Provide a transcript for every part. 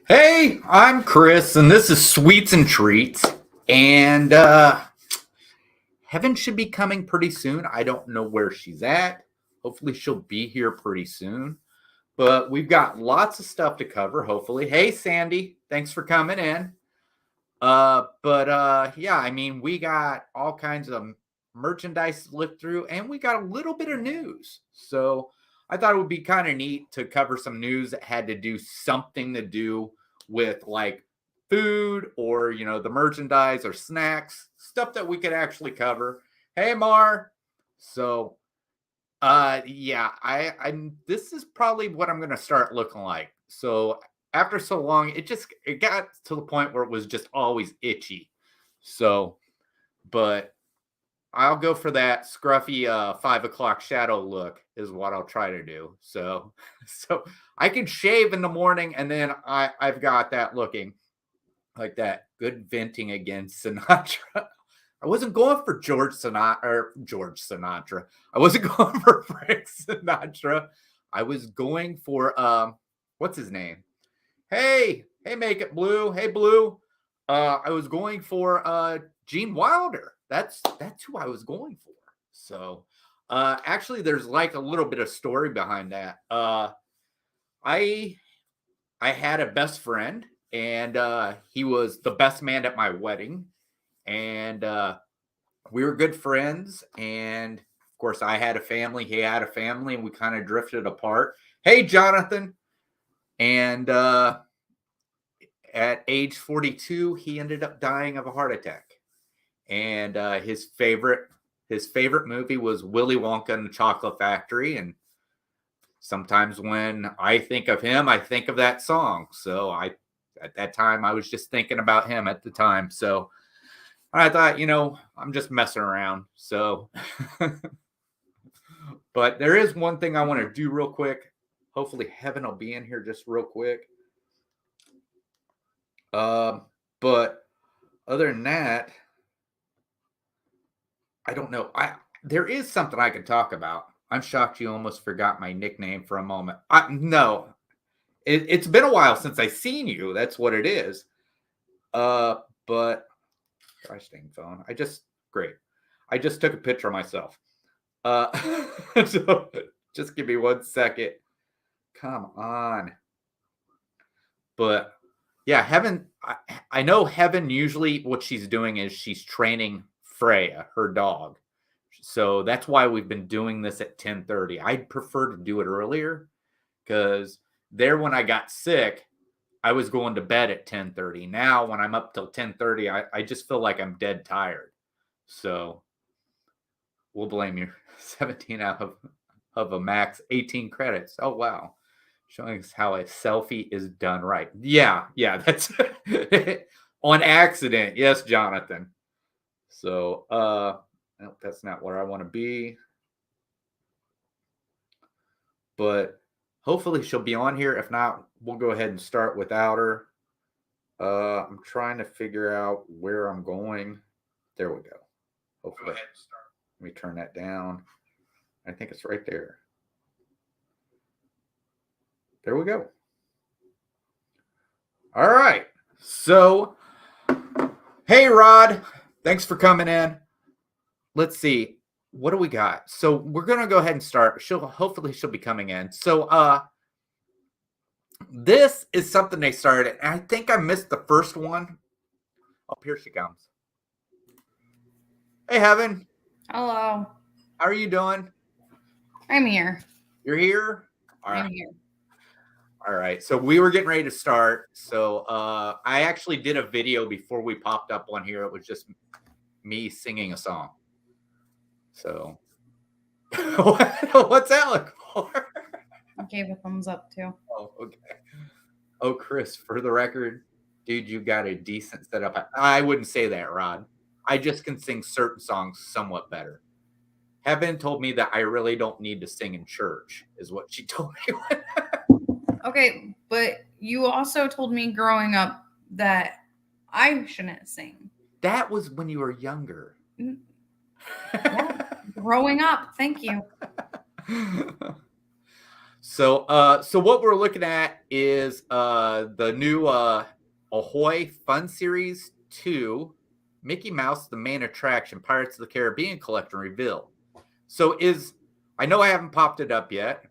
Hey, I'm Chris, and this is Sweets and Treats. And Heaven should be coming pretty soon. I don't know where she's at. Hopefully, she'll be here pretty soon. But we've got lots of stuff to cover, hopefully. Hey, Sandy, thanks for coming in. Yeah, I mean, we got all kinds of merchandise to look through, and we got a little bit of news. So I thought it would be kind of neat to cover some news that had to do something to do with like food or the merchandise or snacks, stuff that we could actually cover. Hey Mar. So yeah, I'm this is probably what I'm gonna start looking like. So after so long, it got to the point where it was just always itchy. So, but I'll go for that scruffy 5 o'clock shadow look is what I'll try to do. So so I can shave in the morning and then I've got that looking like that. Good venting again, Sinatra. I wasn't going for George Sinatra. I wasn't going for Frank Sinatra. I was going for what's his name? Hey, make it blue. Hey, blue. I was going for Gene Wilder. That's who I was going for. So, actually, there's like a little bit of story behind that. I I had a best friend, and he was the best man at my wedding, and we were good friends. And of course, I had a family, he had a family, and we kind of drifted apart. Hey, Jonathan, and at age 42, he ended up dying of a heart attack. And his favorite movie was Willy Wonka and the Chocolate Factory. And sometimes when I think of him, I think of that song. So at that time, I was just thinking about him at the time. So I thought, I'm just messing around. So, but there is one thing I want to do real quick. Hopefully, Heaven will be in here just real quick. But other than that, I don't know. There is something I could talk about. I'm shocked you almost forgot my nickname for a moment. No, it's been a while since I seen you. That's what it is. But gosh dang phone. Great. I just took a picture of myself. So just give me 1 second. Come on. But yeah, Heaven. I know Heaven. Usually, what she's doing is she's training Freya, her dog. So that's why we've been doing this at 10:30. I'd prefer to do it earlier because there, when I got sick, I was going to bed at 10:30. Now, when I'm up till 10:30, I just feel like I'm dead tired. So we'll blame you. 17 out of a max, 18 credits. Oh wow. Showing us how a selfie is done right. Yeah, that's on accident. Yes, Jonathan. So nope, that's not where I want to be. But hopefully she'll be on here. If not, we'll go ahead and start without her. I'm trying to figure out where I'm going. There we go. Hopefully. Go ahead and start. Let me turn that down. I think it's right there. There we go. All right. So, hey, Rod. Thanks for coming in. Let's see. What do we got? So we're gonna go ahead and start. Hopefully she'll be coming in. So this is something they started. And I think I missed the first one. Oh, here she comes. Hey, Heaven. Hello. How are you doing? I'm here. You're here? All right. I'm here. All right. So we were getting ready to start. So I actually did a video before we popped up on here. It was just me singing a song. So what's that look for? I gave a thumbs up too. Oh, okay. Oh, Chris, for the record, dude, you got a decent setup. I wouldn't say that, Rod. I just can sing certain songs somewhat better. Heaven told me that I really don't need to sing in church, is what she told me. Okay, but you also told me growing up that I shouldn't sing. That was when you were younger. Yeah, growing up. Thank you. So what we're looking at is the new Ahoy Fun Series 2, Mickey Mouse, the main attraction, Pirates of the Caribbean collection reveal. So I know I haven't popped it up yet,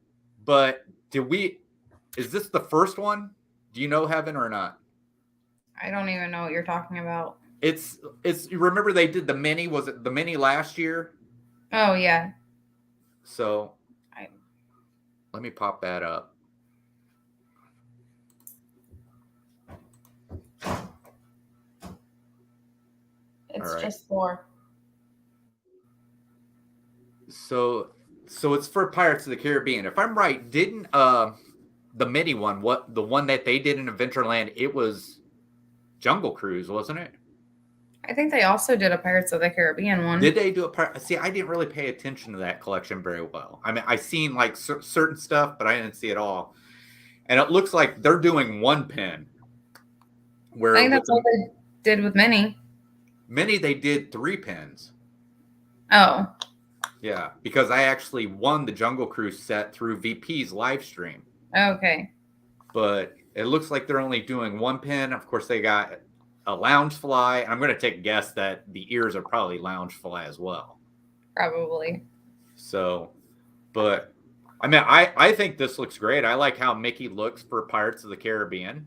but is this the first one? Do you know, Heaven, or not? I don't even know what you're talking about. It's you remember they did the mini, was it the mini last year? Oh yeah. So let me pop that up. It's just 4. So it's for Pirates of the Caribbean. If I'm right, didn't the mini one, the one that they did in Adventureland, it was Jungle Cruise, wasn't it? I think they also did a Pirates of the Caribbean one. Did they do a See, I didn't really pay attention to that collection very well. I mean, I seen like certain stuff, but I didn't see it all. And it looks like they're doing 1 pin. I think that's what they did with Minnie. Minnie, they did 3 pins. Oh. Yeah, because I actually won the Jungle Cruise set through VP's live stream. Okay. But it looks like they're only doing 1 pin. Of course, they got a lounge fly. I'm going to take a guess that the ears are probably lounge fly as well. Probably. So, but I mean, I think this looks great. I like how Mickey looks for Pirates of the Caribbean.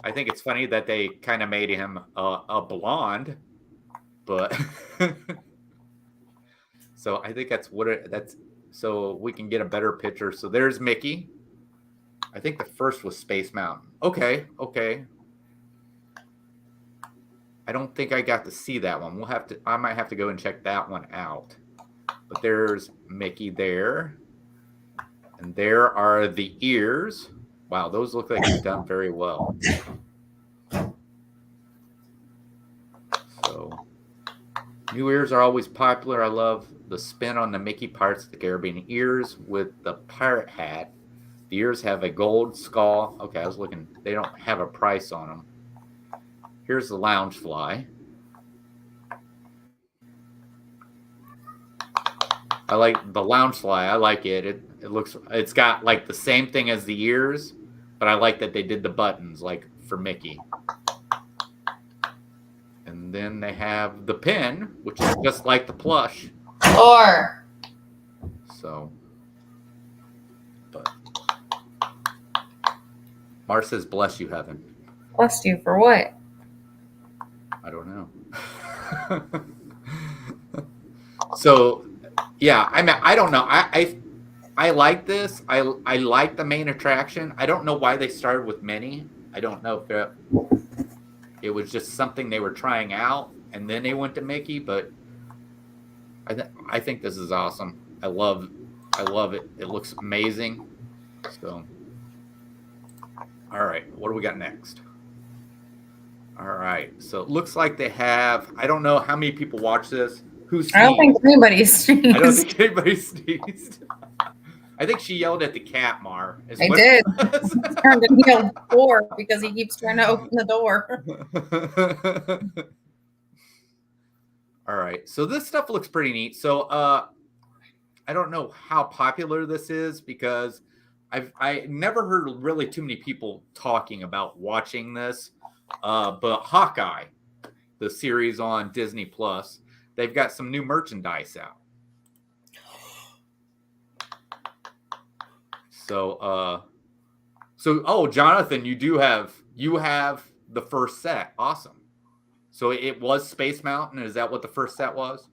I think it's funny that they kind of made him a blonde, but so I think that's so we can get a better picture. So there's Mickey. I think the first was Space Mountain. Okay. I don't think I got to see that one. I might have to go and check that one out. But there's Mickey there. And there are the ears. Wow, those look like they've done very well. So, new ears are always popular. I love the spin on the Mickey Pirates of the Caribbean ears with the pirate hat. The ears have a gold skull. Okay, I was looking. They don't have a price on them. Here's the lounge fly. I like the lounge fly. I like it. It's got like the same thing as the ears, but I like that they did the buttons like for Mickey. And then they have the pin, which is just like the plush. Or. So, but Mar says, "Bless you, Heaven." Bless you for what? I don't know. So, yeah, I mean, I don't know. I like this. I like the main attraction. I don't know why they started with Minnie. I don't know if it was just something they were trying out, and then they went to Mickey. But I think this is awesome. I love it. It looks amazing. So, all right, what do we got next? All right, so it looks like they have. I don't know how many people watch this. I don't think anybody sneezed. I don't think anybody sneezed. I think she yelled at the cat, Mar. I did. Turned and yelled 4 because he keeps trying to open the door. All right, so this stuff looks pretty neat. So I don't know how popular this is because I never heard really too many people talking about watching this. But Hawkeye, the series on Disney Plus, they've got some new merchandise out. So Jonathan, you have the first set. Awesome. So it was Space Mountain. Is that what the first set was?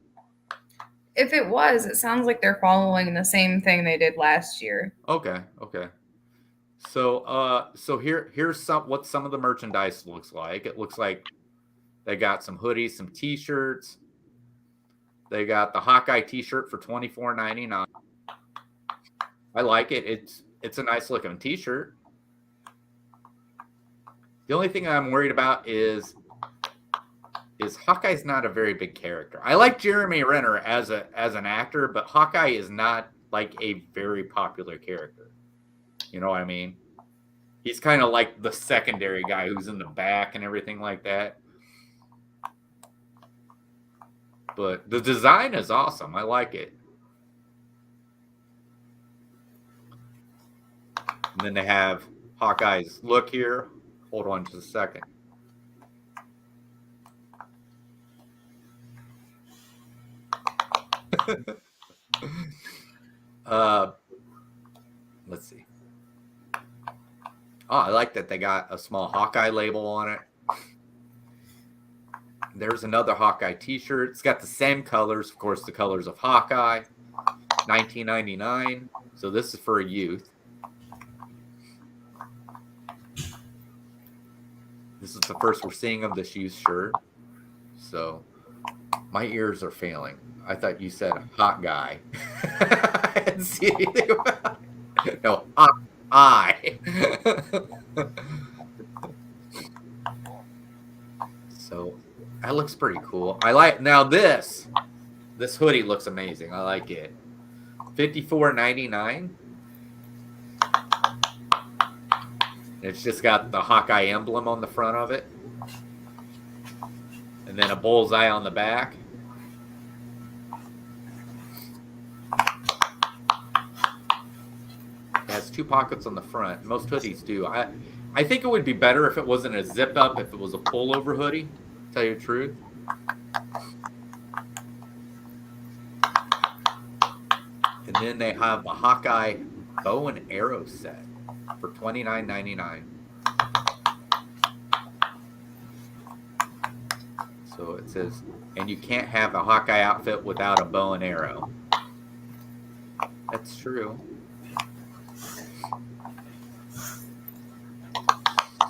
If it was, it sounds like they're following the same thing they did last year. Okay. So here's what some of the merchandise looks like. It looks like they got some hoodies, some t-shirts. They got the Hawkeye t-shirt for $24.99. I like it. It's a nice looking t-shirt. The only thing I'm worried about is Hawkeye's not a very big character. I like Jeremy Renner as an actor, but Hawkeye is not like a very popular character. You know what I mean? He's kind of like the secondary guy who's in the back and everything like that. But the design is awesome. I like it. And then they have Hawkeye's look here. Hold on just a second. Let's see. Oh, I like that they got a small Hawkeye label on it. There's another Hawkeye t-shirt. It's got the same colors, of course, the colors of Hawkeye. $19.99. So this is for a youth. This is the first we're seeing of this youth shirt. So my ears are failing. I thought you said hot guy. I didn't see anything about it. No, Hawkeye. So that looks pretty cool. I like now this hoodie looks amazing. I like it. $54.99. It's just got the Hawkeye emblem on the front of it. And then a bullseye on the back. It has 2 pockets on the front. Most hoodies do. I think it would be better if it wasn't a zip up, if it was a pullover hoodie, to tell you the truth. And then they have the Hawkeye bow and arrow set for $29.99. So it says, and you can't have a Hawkeye outfit without a bow and arrow. That's true.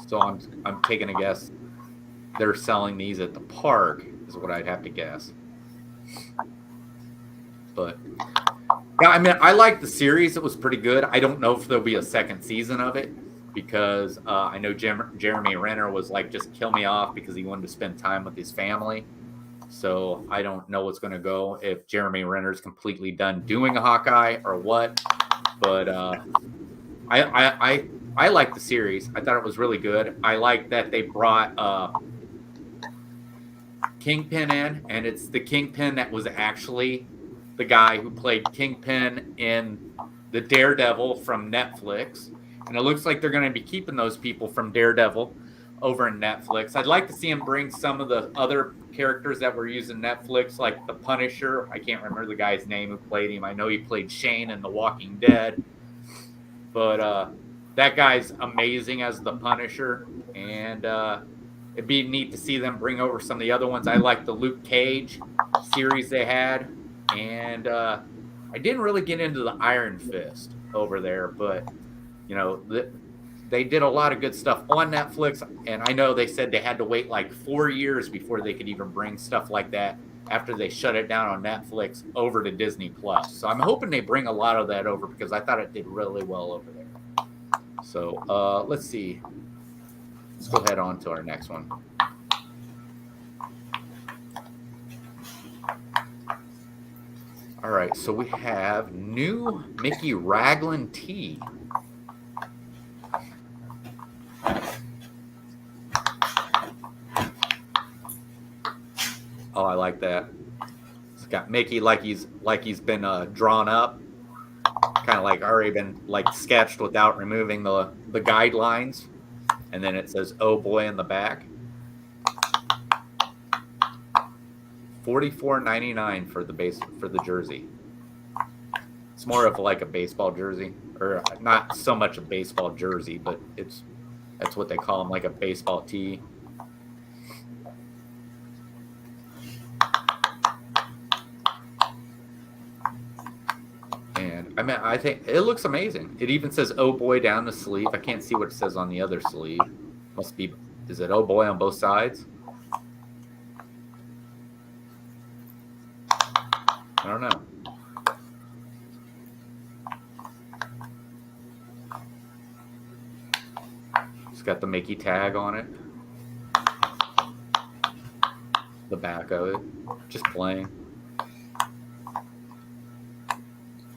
So I'm taking a guess. They're selling these at the park, is what I'd have to guess. But yeah, I mean, I like the series. It was pretty good. I don't know if there'll be a second season of it because I know Jeremy Renner was like, just kill me off because he wanted to spend time with his family. So I don't know what's going to go, if Jeremy Renner's completely done doing a Hawkeye or what. But I like the series. I thought it was really good. I like that they brought Kingpin in, and it's the Kingpin that was actually the guy who played Kingpin in the Daredevil from Netflix. And it looks like they're going to be keeping those people from Daredevil over in Netflix. I'd like to see him bring some of the other characters that were using Netflix, like the Punisher. I can't remember the guy's name who played him. I know he played Shane in The Walking Dead. But that guy's amazing as the Punisher. And it'd be neat to see them bring over some of the other ones. I like the Luke Cage series they had. And I didn't really get into the Iron Fist over there, but you know, they did a lot of good stuff on Netflix. And I know they said they had to wait like 4 years before they could even bring stuff like that after they shut it down on Netflix over to Disney Plus. So I'm hoping they bring a lot of that over because I thought it did really well over there. So let's see. Let's go ahead on to our next one. All right, so we have new Mickey Raglan tee. Oh, I like that. It's got Mickey like he's been drawn up, kind of like already been like sketched without removing the guidelines, and then it says "Oh boy" in the back. $44.99 for the jersey. It's more of like a baseball jersey, or not so much a baseball jersey, but that's what they call them, like a baseball tee. And I mean, I think it looks amazing. It even says "Oh boy" down the sleeve. I can't see what it says on the other sleeve. Must be, is it "Oh boy" on both sides? I don't know. It's got the Mickey tag on it. The back of it. Just plain.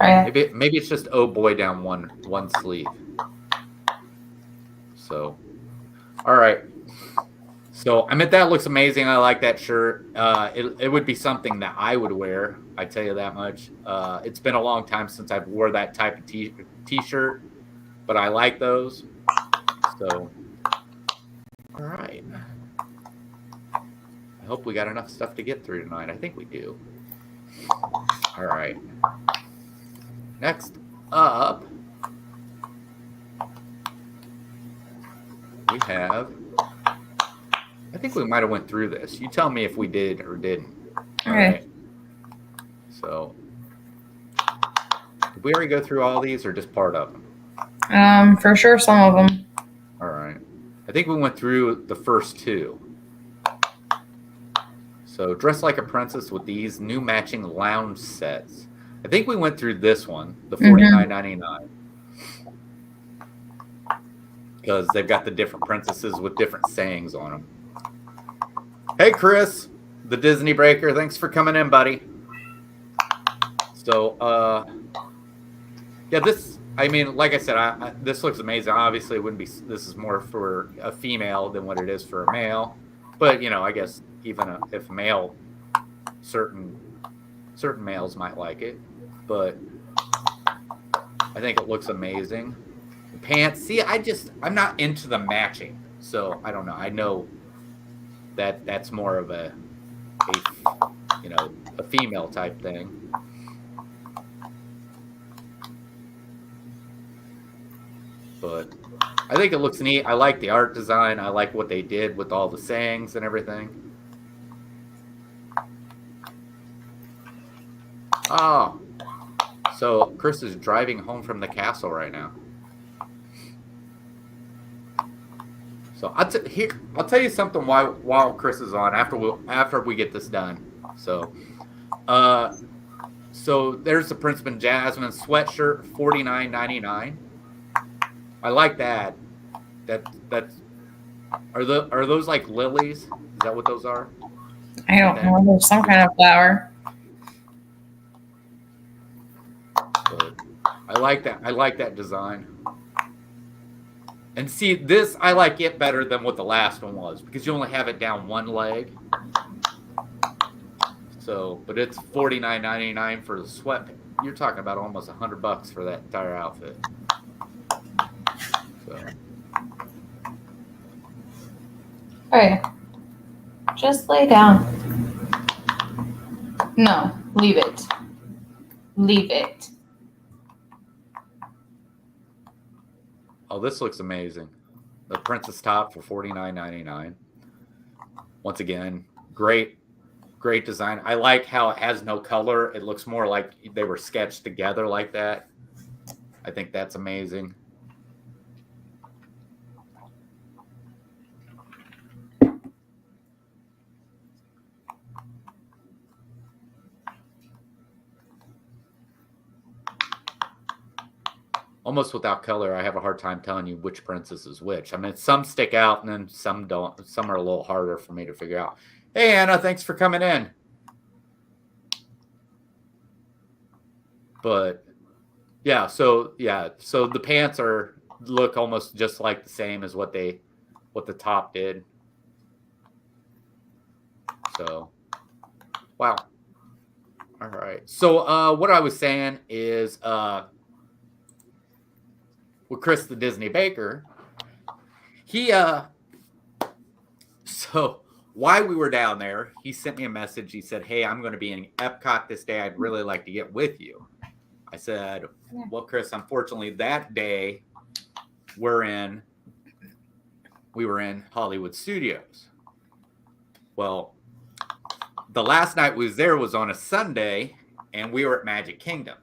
Maybe it's just "Oh boy" down one sleeve. So, all right. So, I mean, that looks amazing. I like that shirt. It would be something that I would wear. I tell you that much. It's been a long time since I've wore that type of t-shirt. but I like those. So, all right. I hope we got enough stuff to get through tonight. I think we do. All right. Next up, we have, I think we might have went through this. You tell me if we did or didn't. All right. So, did we already go through all these or just part of them? For sure, some of them. All right. I think we went through the first two. So, dress like a princess with these new matching lounge sets. I think we went through this one, the $49.99. Because they've got the different princesses with different sayings on them. Hey, Chris, the Disney Breaker. Thanks for coming in, buddy. So, yeah, this, I mean, like I said, this looks amazing. Obviously, it wouldn't be, this is more for a female than what it is for a male. But, you know, I guess even if male, certain males might like it. But I think it looks amazing. The pants, see, I'm not into the matching. So, I don't know. I know that that's more of a female type thing. But I think it looks neat. I like the art design. I like what they did with all the sayings and everything. Oh, so Chris is driving home from the castle right now. So I'll tell you something while Chris is on after we get this done. So, so there's the Princeman Jasmine sweatshirt, $49.99. I like that. Are those like lilies? Is that what those are? I don't know. There's some kind of flower. But I like that. I like that design. And see, this, I like it better than what the last one was because you only have it down one leg. So, but it's $49.99 for the sweat. You're talking about almost $100 for that entire outfit. So. All right. Just lay down. No, leave it. Leave it. Oh, this looks amazing. The princess top for $49.99. Once again, great design. I like how it has no color. It looks more like they were sketched together like that. I think that's amazing. Almost without color, I have a hard time telling you which princess is which. I mean, some stick out and then some don't. Some are a little harder for me to figure out. Hey, Anna, thanks for coming in. But yeah, so the pants look almost just like the same as what the top did. So, wow. All right. So, what I was saying is, with Chris the Disney Baker, so while we were down there, he sent me a message. He said, hey, I'm going to be in Epcot this day. I'd really like to get with you. I said, well, Chris, unfortunately that day we were in Hollywood Studios. Well, the last night we was there was on a Sunday and we were at Magic Kingdom.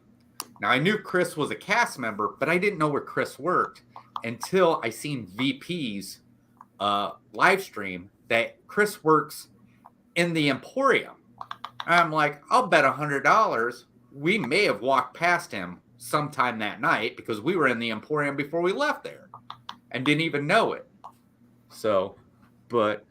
Now, I knew Chris was a cast member, but I didn't know where Chris worked until I seen VP's live stream that Chris works in the Emporium. I'm like, I'll bet $100 we may have walked past him sometime that night because we were in the Emporium before we left there and didn't even know it. So, but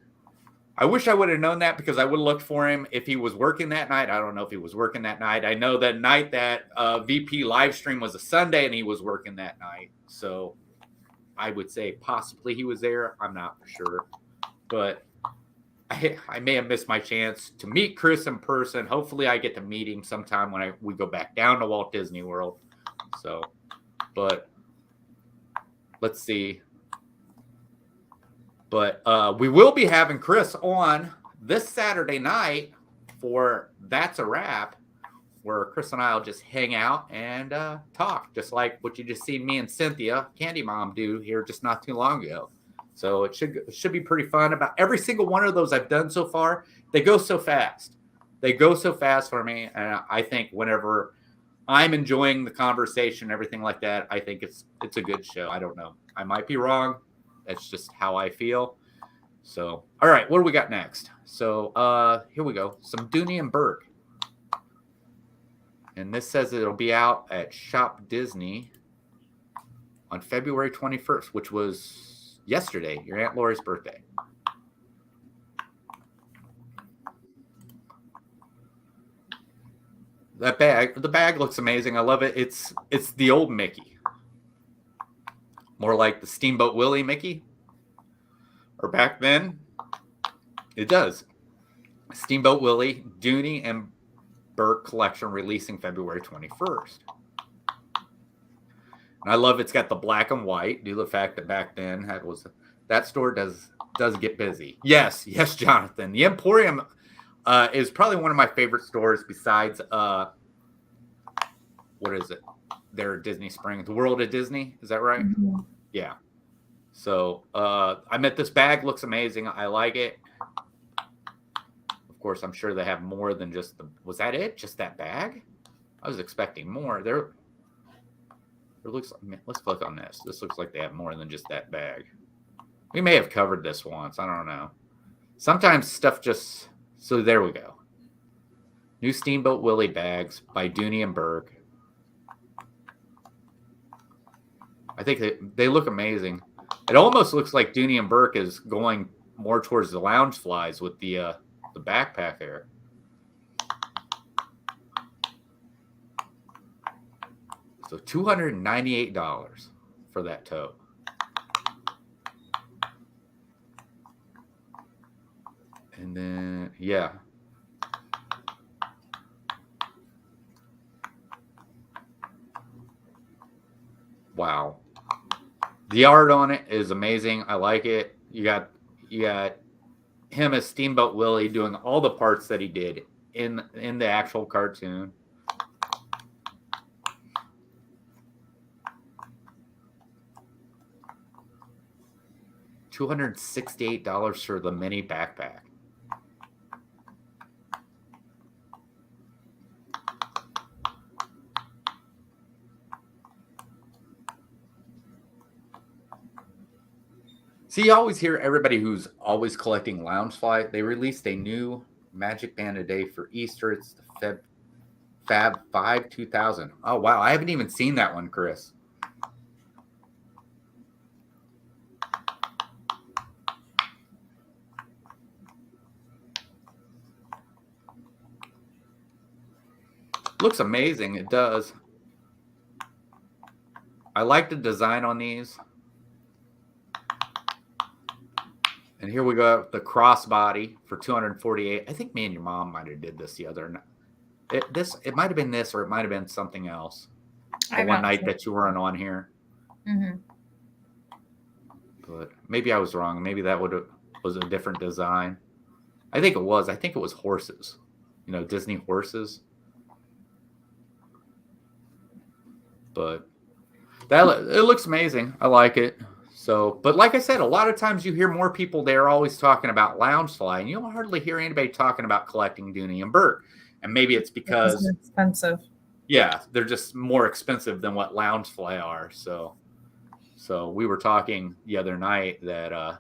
I wish I would have known that because I would have looked for him if he was working that night. I don't know if he was working that night. I know that night that VP live stream was a Sunday and he was working that night. So I would say possibly he was there. I'm not for sure. But I may have missed my chance to meet Chris in person. Hopefully I get to meet him sometime when we go back down to Walt Disney World. So, but let's see. But we will be having Chris on this Saturday night for That's a Wrap, where Chris and I will just hang out and talk, just like what you just seen me and Cynthia, Candy Mom, do here just not too long ago. So it should be pretty fun. About every single one of those I've done so far, they go so fast. They go so fast for me, and I think whenever I'm enjoying the conversation, everything like that, I think it's a good show. I don't know. I might be wrong. That's just how I feel. So, all right, what do we got next? So, here we go. Some Dooney and Burke. And this says it'll be out at Shop Disney on February 21st, which was yesterday, your Aunt Lori's birthday. The bag looks amazing. I love it. It's the old Mickey. More like the Steamboat Willie Mickey. Or back then, it does. Steamboat Willie, Dooney and Burke collection releasing February 21st. And I love it's got the black and white due to the fact that back then that store does get busy. Yes, Jonathan. The Emporium is probably one of my favorite stores besides what is it? Their Disney Springs, the World of Disney. Is that right? Mm-hmm. Yeah. So I met this bag, looks amazing. I like it. Of course, I'm sure they have more than just was that it? Just that bag? I was expecting more. There looks like, let's click on this. This looks like they have more than just that bag. We may have covered this once. I don't know. Sometimes stuff just, so there we go. New Steamboat Willie bags by Dooney and Burke. I think they look amazing. It almost looks like Dooney and Burke is going more towards the lounge flies with the backpack there. So $298 for that tote. And then, yeah. Wow. The art on it is amazing. I like it. You got him as Steamboat Willie doing all the parts that he did in the actual cartoon. $268 for the mini backpack. See, you always hear everybody who's always collecting Loungefly. They released a new Magic Band a day for Easter. It's the Fab 5 2000. Oh, wow. I haven't even seen that one, Chris. Looks amazing. It does. I like the design on these. And here we go, the crossbody for $248. I think me and your mom might have did this the other night. It might have been this, or it might have been something else. The one night that you weren't on here. Mm-hmm. But maybe I was wrong. Maybe that was a different design. I think it was. I think it was horses. You know, Disney horses. But it looks amazing. I like it. So, but like I said, a lot of times you hear more people there always talking about Loungefly, and you'll hardly hear anybody talking about collecting Dooney and Burke. And maybe it's because it's expensive. Yeah, they're just more expensive than what Loungefly are. So we were talking the other night that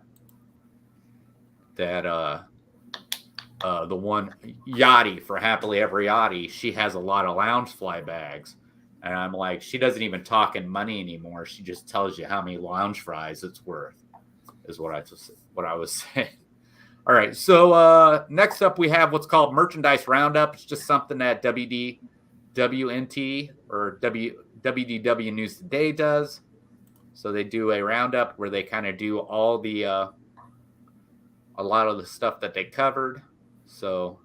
the one Yachty for Happily Ever Yachty, she has a lot of Loungefly bags. And I'm like, she doesn't even talk in money anymore. She just tells you how many Loungeflies it's worth, is what I was saying. All right, so next up we have what's called Merchandise Roundup. It's just something that WNT or WDW News Today does. So they do a roundup where they kind of do all the a lot of the stuff that they covered. So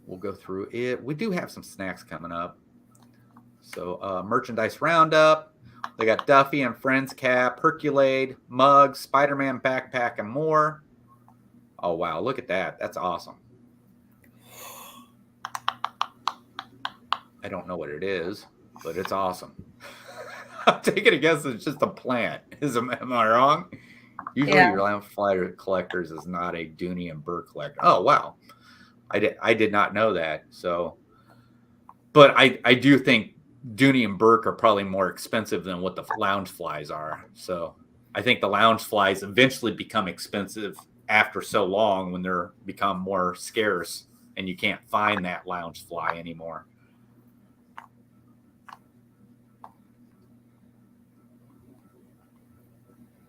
we'll go through it. We do have some snacks coming up. So merchandise roundup. They got Duffy and Friends cap, Herculade, mug, Spider-Man backpack, and more. Oh, wow. Look at that. That's awesome. I don't know what it is, but it's awesome. I'm taking a guess it's just a plant. Am I wrong? Usually your Loungefly collectors is not a Dooney and Burr collector. Oh, wow. I did not know that. So, but I do think Dooney and Burke are probably more expensive than what the Loungeflies are. So I think the Loungeflies eventually become expensive after so long when they're become more scarce and you can't find that Loungefly anymore.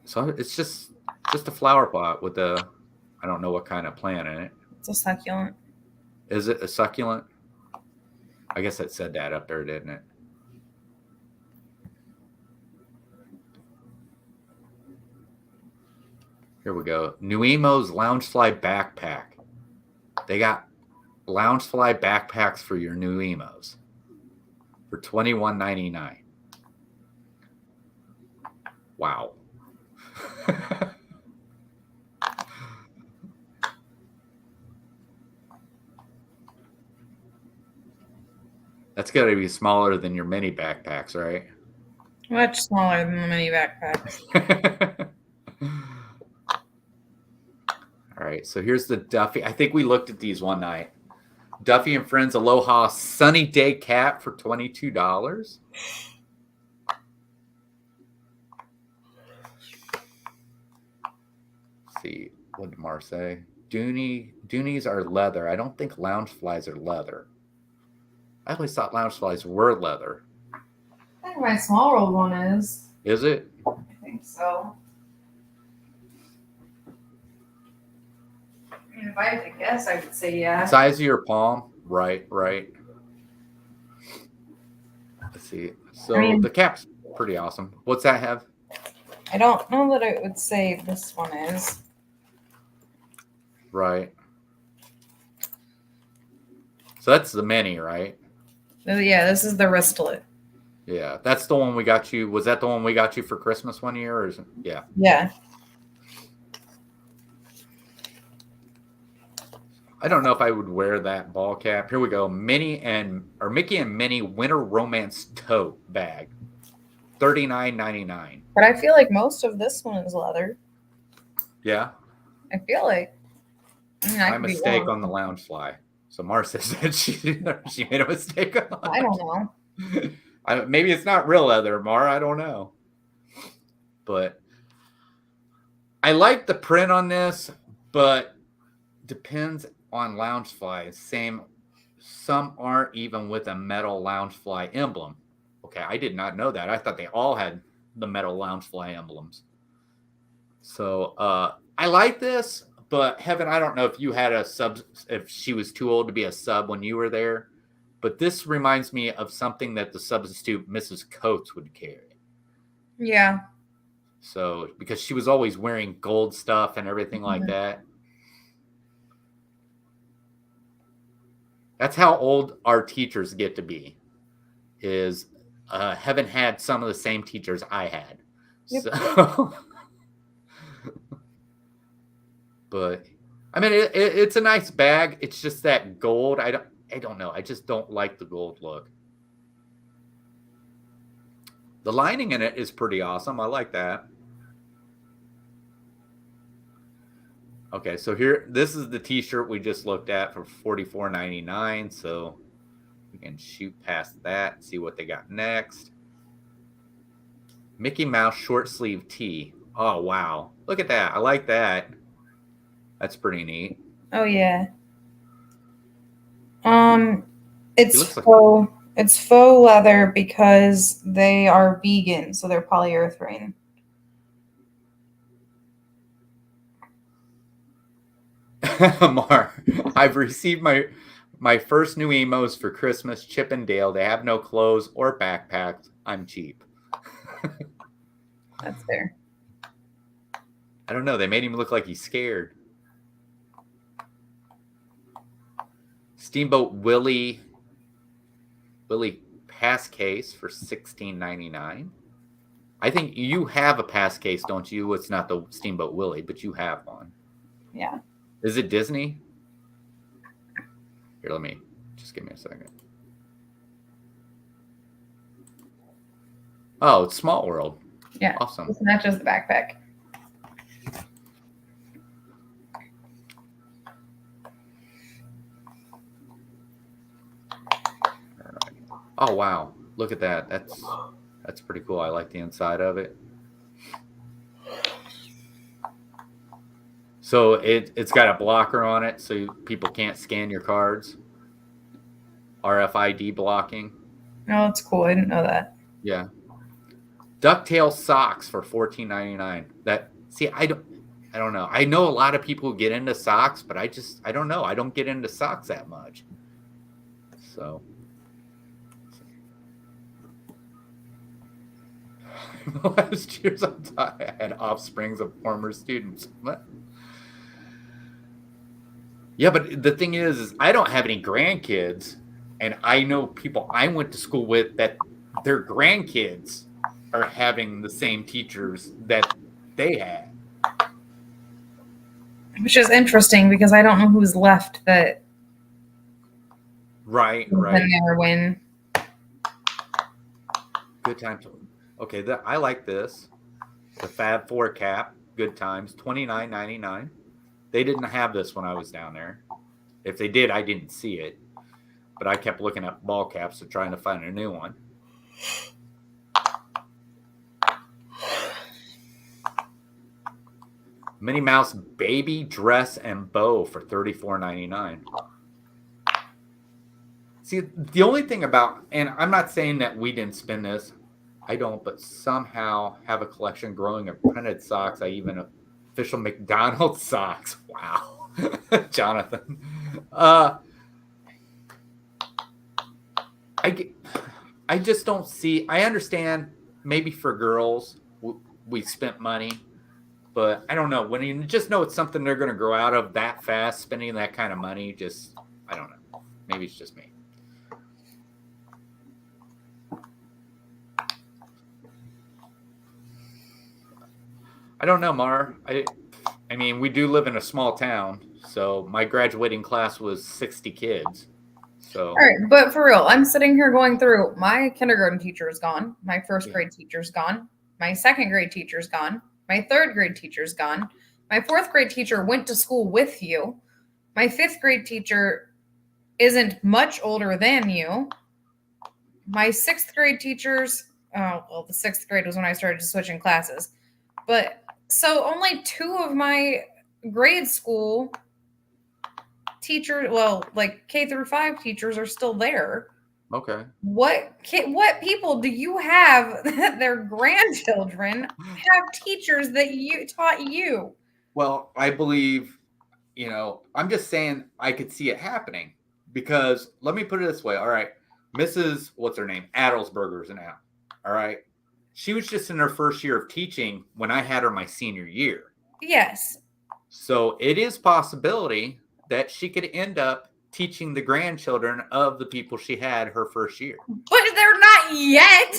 So it's just a flower pot with I don't know what kind of plant in it. It's a succulent. Is it a succulent? I guess it said that up there, didn't it? Here we go. Nuimo's Loungefly backpack. They got Loungefly backpacks for your Nuimos for $21.99. Wow. That's got to be smaller than your mini backpacks, right? Much smaller than the mini backpacks. All right, so here's the Duffy. I think we looked at these one night. Duffy and Friends Aloha Sunny Day Cap for $22. Let's see, what did Mar say? Doonies are leather. I don't think Loungeflies are leather. I always thought Loungeflies were leather. I think my small world one is. Is it? I think so. I mean, if I had to guess, I would say yeah. Size of your palm. Right. Let's see. So the cap's pretty awesome. What's that have? I don't know that I would say this one is. Right. So that's the mini, right? Yeah, this is the wristlet. Yeah, that's the one we got you. Was that the one we got you for Christmas one year? Or is it? Yeah. Yeah. I don't know if I would wear that ball cap. Here we go. Mickey and Minnie Winter Romance tote bag. $39.99. But I feel like most of this one is leather. Yeah. I feel like. My mistake on the Loungefly. So Marcia said she made a mistake on the I don't know. Maybe it's not real leather, Mar. I don't know. But I like the print on this, but depends on Loungefly. Some aren't even with a metal Loungefly emblem. Okay, I did not know that. I thought they all had the metal Loungefly emblems. So I like this, but Heaven, I don't know if you had a sub, if she was too old to be a sub when you were there, but this reminds me of something that the substitute Mrs. Coates would carry. Yeah. So, because she was always wearing gold stuff and everything like that. That's how old our teachers get to be. Is Heaven had some of the same teachers I had. Yep. So, but I mean, it's a nice bag. It's just that gold. I don't know. I just don't like the gold look. The lining in it is pretty awesome. I like that. Okay, so this is the t-shirt we just looked at for $44.99. So we can shoot past that and see what they got next. Mickey Mouse short sleeve tee. Oh, wow. Look at that. I like that. That's pretty neat. Oh, yeah. It's faux leather because they are vegan, so they're polyurethane. Mar, I've received my first new emos for Christmas, Chip and Dale. They have no clothes or backpacks. I'm cheap. That's fair. I don't know. They made him look like he's scared. Steamboat Willie pass case for $16.99. I think you have a pass case, don't you? It's not the Steamboat Willie, but you have one. Yeah. Is it Disney? Here, just give me a second. Oh, it's Small World. Yeah. Awesome. It's not just the backpack. Oh wow, look at that. That's pretty cool. I like the inside of it. So it's got a blocker on it so people can't scan your cards. RFID blocking. Oh, that's cool. I didn't know that. Yeah. Ducktail socks for $14.99. I don't know. I know a lot of people get into socks, but I don't know. I don't get into socks that much. So last year's I had offsprings of former students. What? Yeah, but the thing is I don't have any grandkids, and I know people I went to school with that their grandkids are having the same teachers that they had. Which is interesting because I don't know who's left that Right. been there when. Good time to. Okay, I like this. The Fab Four cap, good times, $29.99. They didn't have this when I was down there. If they did, I didn't see it. But I kept looking at ball caps and trying to find a new one. Minnie Mouse baby dress and bow for $34.99. See, the only thing about, and I'm not saying that we didn't spend this, I don't, but somehow have a collection growing of printed socks. I even official McDonald's socks. Wow. Jonathan. I just don't see, I understand maybe for girls we spent money, but I don't know. When you just know it's something they're going to grow out of that fast, spending that kind of money, just, I don't know. Maybe it's just me. I don't know, Mar. I mean, we do live in a small town, so my graduating class was 60 kids. So. All right, but for real, I'm sitting here going through my kindergarten teacher is gone, my first grade teacher's gone, my second grade teacher's gone, my third grade teacher's gone, my fourth grade teacher went to school with you, my fifth grade teacher isn't much older than you, my sixth grade teachers, the sixth grade was when I started switching classes, but so only two of my grade school teachers, like K through 5 teachers are still there. Okay. What people do you have that their grandchildren have teachers that you taught you? Well, I believe, I'm just saying I could see it happening because let me put it this way. All right. Mrs. What's her name? Adelsberger's now. All right. She was just in her first year of teaching when I had her my senior year. Yes. So it is possibility that she could end up teaching the grandchildren of the people she had her first year. But they're not yet.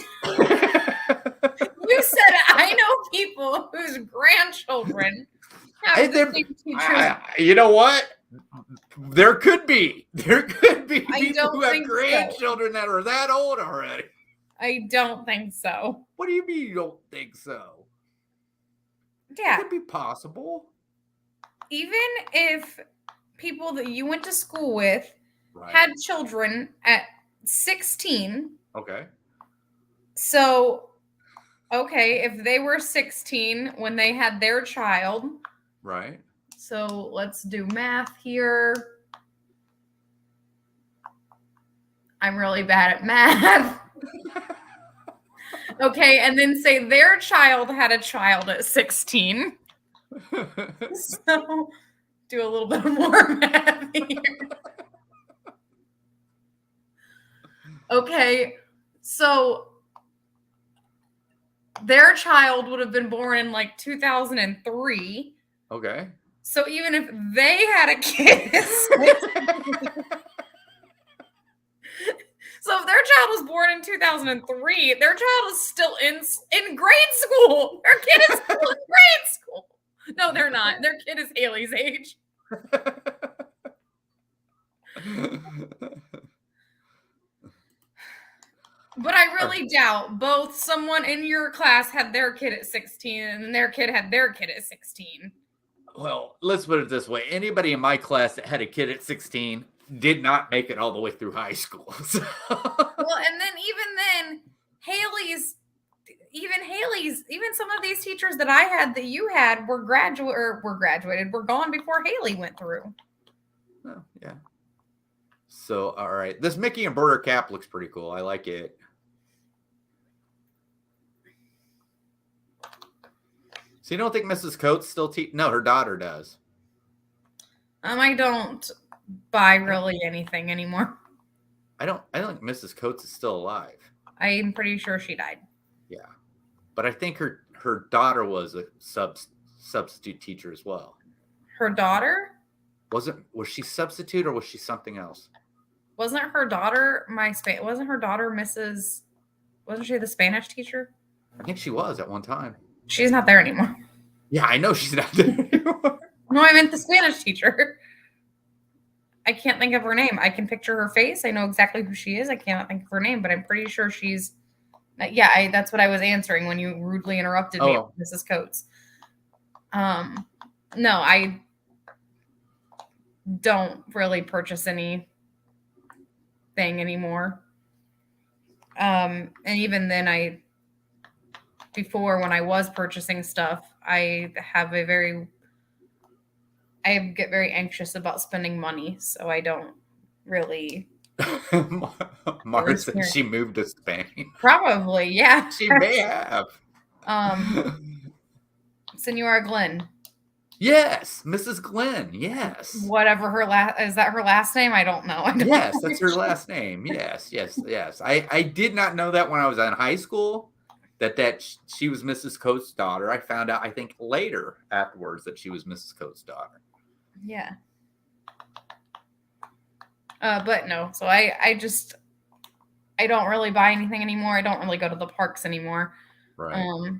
You said I know people whose grandchildren have the same teachers. You know what? There could be people who have grandchildren that are that old already. I don't think so. What do you mean you don't think so? Yeah. It could be possible. Even if people that you went to school with had children at 16. Okay. So, if they were 16 when they had their child. Right. So let's do math here. I'm really bad at math. Okay, and then say their child had a child at 16. So do a little bit more math here. Okay, so their child would have been born in like 2003. Okay. So even if they had a kid, So if their child was born in 2003, their child is still in grade school. Their kid is still in grade school. No, they're not. Their kid is Haley's age. But I really doubt both someone in your class had their kid at 16 and their kid had their kid at 16. Well, let's put it this way. Anybody in my class that had a kid at 16 did not make it all the way through high school. So. Well, and then even some of these teachers that I had that you had were gone before Haley went through. Oh, yeah. So, all right. This Mickey and Border cap looks pretty cool. I like it. So you don't think Mrs. Coates still No, her daughter does. I don't buy really anything anymore. I don't think Mrs. Coates is still alive. I'm pretty sure she died. Yeah. But I think her daughter was a substitute teacher as well. Her daughter? Was she substitute or was she something else? Wasn't her daughter wasn't her daughter Mrs. Wasn't she the Spanish teacher? I think she was at one time. She's not there anymore. Yeah, I know she's not there anymore. No, I meant the Spanish teacher. I can't think of her name. I can picture her face. I know exactly who she is. I cannot think of her name, but I'm pretty sure she's. Yeah, that's what I was answering when you rudely interrupted me, Mrs. Coates. No, I don't really purchase anything anymore. And even then, before when I was purchasing stuff, I get very anxious about spending money, so I don't really. Mara said she moved to Spain. Probably, yeah. She may have. Senora Glenn. Yes, Mrs. Glenn. Yes. Whatever is that her last name? I don't know. Yes, that's her last name. Yes. I did not know that when I was in high school. That she was Mrs. Coates' daughter. I found out, I think, later afterwards that she was Mrs. Coates' daughter. Yeah. But no, so I don't really buy anything anymore. I don't really go to the parks anymore. Right.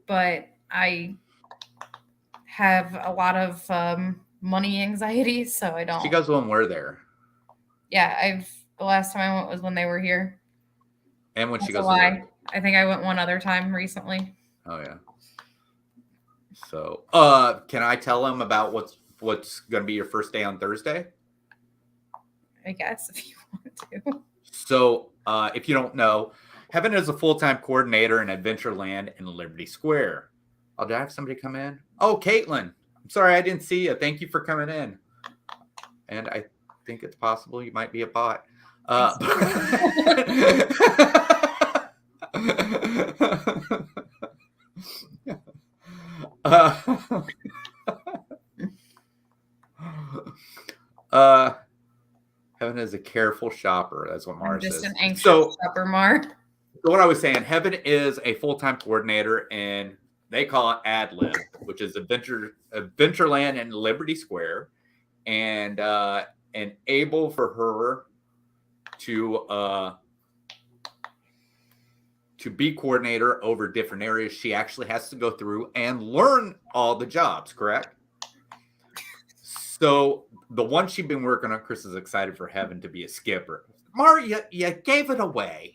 But I have a lot of money anxiety, so I don't. She goes when we're there. Yeah, the last time I went was when they were here. And when That's she goes I think I went one other time recently. Oh yeah. So, can I tell them about what's going to be your first day on Thursday? I guess if you want to. So, if you don't know, Heaven is a full-time coordinator in Adventureland in Liberty Square. Oh, did I have somebody come in? Oh, Caitlin. I'm sorry I didn't see you. Thank you for coming in. And I think it's possible you might be a bot. Heaven is a careful shopper. That's what Mara says. Just an anxious shopper, Mar. So what I was saying, Heaven is a full-time coordinator, and they call it AdLib, which is Adventureland in Liberty Square, and able for her to be coordinator over different areas. She actually has to go through and learn all the jobs, correct? So the one she's been working on, Chris is excited for Heaven to be a skipper. Mara, you gave it away.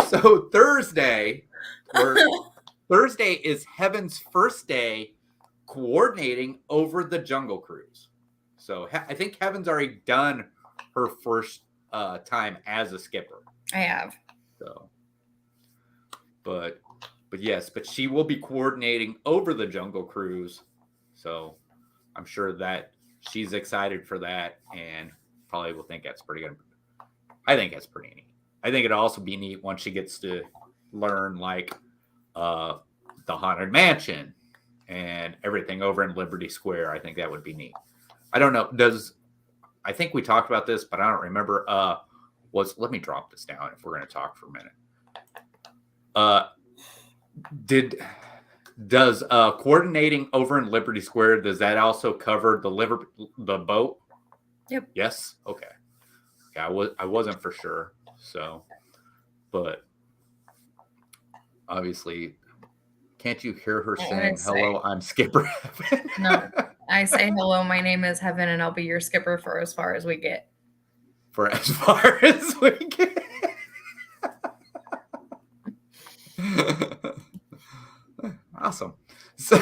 So Thursday is Heaven's first day coordinating over the Jungle Cruise. So I think Heaven's already done her first time as a skipper. I have. So, but she will be coordinating over the Jungle Cruise. So I'm sure that she's excited for that and probably will think that's pretty good. I think that's pretty neat. I think it'll also be neat once she gets to learn like the Haunted Mansion and everything over in Liberty Square. I think that would be neat. I don't know. I think we talked about this, but I don't remember. Let me drop this down if we're going to talk for a minute. Does coordinating over in Liberty Square, does that also cover the boat? Yep. Yes. Okay. Yeah, I wasn't for sure. So, but obviously, can't you hear her I saying, say, "Hello, I'm Skipper Heaven"? no. I say hello, my name is Heaven, and I'll be your skipper for as far as we get. For as far as we get. Awesome. So,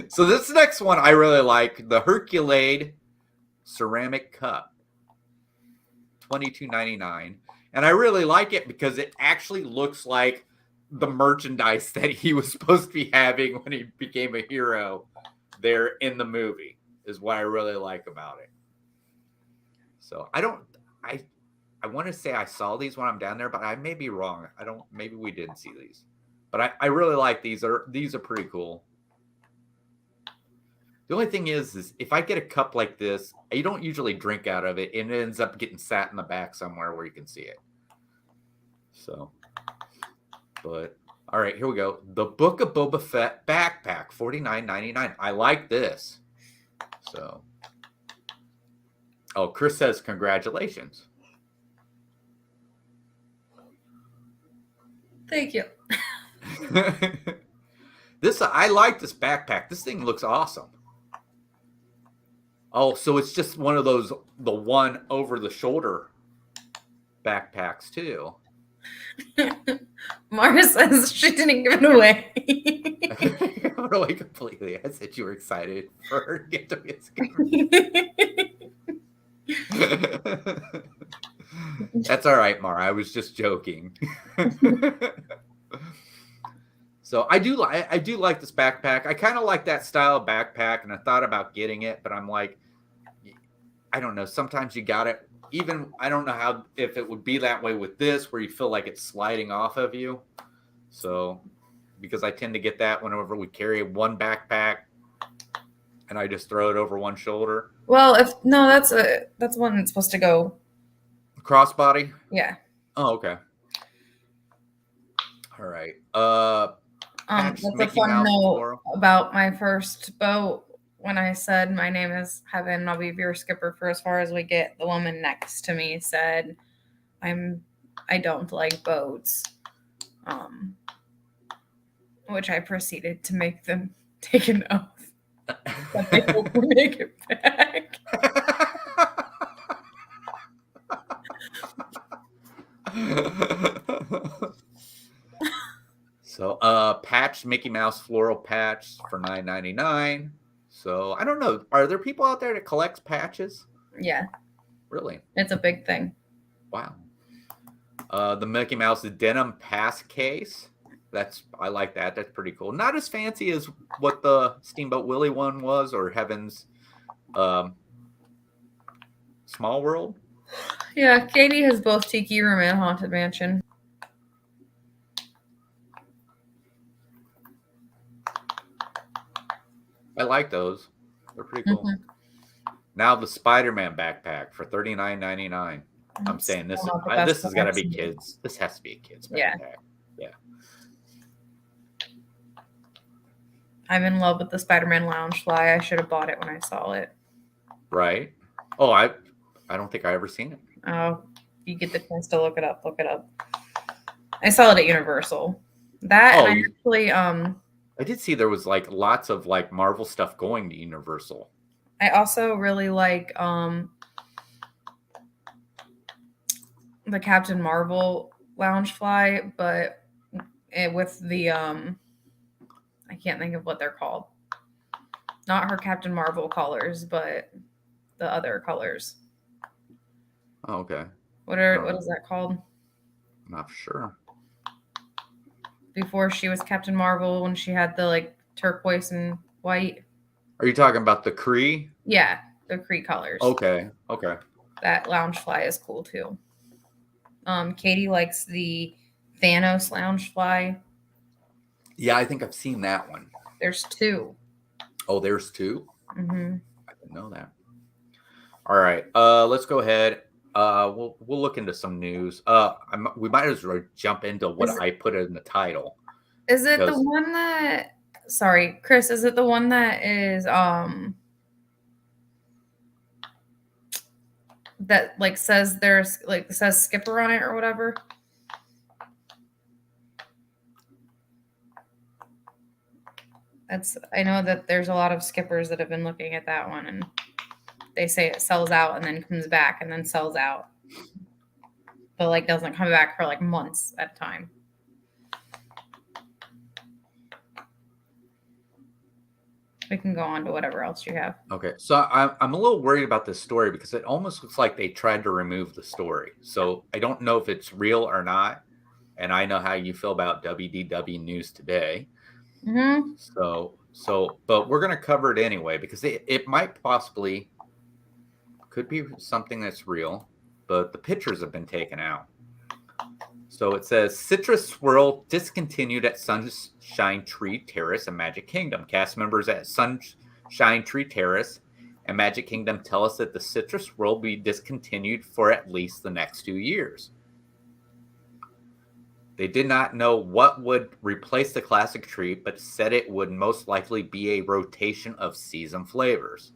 so this next one I really like, the Hermione Ceramic Cup, $22.99, and I really like it because it actually looks like the merchandise that he was supposed to be having when he became a hero there in the movie. Is what I really like about it. So I want to say I saw these when I'm down there, but I may be wrong. I don't. Maybe we didn't see these, but I really like these. These are pretty cool. The only thing is if I get a cup like this, you don't usually drink out of it, and it ends up getting sat in the back somewhere where you can see it. So, but all right, here we go. The Book of Boba Fett backpack, $49.99. I like this. So, oh, Chris says congratulations. Thank you. I like this backpack. This thing looks awesome. Oh, so it's just one of those, the one over the shoulder backpacks too. Mara says she didn't give it away. Really, completely. I said you were excited for her to get to be a skipper. That's all right, Mara. I was just joking. So I do like this backpack. I kind of like that style of backpack, and I thought about getting it, but I'm like, I don't know. Sometimes you got it. Even I don't know if it would be that way with this, where you feel like it's sliding off of you. So, because I tend to get that whenever we carry one backpack, and I just throw it over one shoulder. Well, that's one that's supposed to go crossbody. Yeah. Oh, okay. All right. That's a fun note about my first boat. When I said my name is Heaven, I'll be your skipper for as far as we get. The woman next to me said, I don't like boats. Which I proceeded to make them take an oath that they will make it back. So, patch Mickey Mouse floral patch for $9.99. So, I don't know. Are there people out there that collects patches? Yeah. Really? It's a big thing. Wow. The Mickey Mouse denim pass case. I like that. That's pretty cool. Not as fancy as what the Steamboat Willie one was, or Heaven's Small World. Yeah, Katie has both Tiki Room and Haunted Mansion. I like those. They're pretty cool. Mm-hmm. Now the Spider-Man backpack for $39.99. I'm saying this has got to be kids. This has to be a kid's backpack. Yeah. I'm in love with the Spider-Man Loungefly. I should have bought it when I saw it. Right. Oh, I don't think I ever seen it. Oh, you get the chance to look it up. Look it up. I saw it at Universal. And I actually I did see there was like lots of like Marvel stuff going to Universal. I also really like the Captain Marvel Loungefly, but with the I can't think of what they're called. Not her Captain Marvel colors, but the other colors. Oh, okay. What is that called? I'm not sure. Before she was Captain Marvel, when she had the like turquoise and white. Are you talking about the Kree? Yeah, the Kree colors. Okay. That Loungefly is cool too. Katie likes the Thanos Loungefly. Yeah, I think I've seen that one. There's two. Oh, there's two? Mm-hmm. I didn't know that. All right. Let's go ahead. We'll look into some news. We might as well jump into what I put in the title. Is it the one that? Sorry, Chris. Is it the one that is that like says there's like says Skipper on it or whatever. I know that there's a lot of skippers that have been looking at that one, and they say it sells out and then comes back and then sells out, but like doesn't come back for like months at a time. We can go on to whatever else you have. Okay, so I'm a little worried about this story because it almost looks like they tried to remove the story. So I don't know if it's real or not. And I know how you feel about WDW News Today. Mm-hmm. But we're going to cover it anyway because it might possibly could be something that's real, but the pictures have been taken out. So it says Citrus Swirl discontinued at Sunshine Tree Terrace and Magic Kingdom. Cast members at Sunshine Tree Terrace and Magic Kingdom tell us that the Citrus Swirl will be discontinued for at least the next 2 years. They did not know what would replace the classic treat, but said it would most likely be a rotation of season flavors.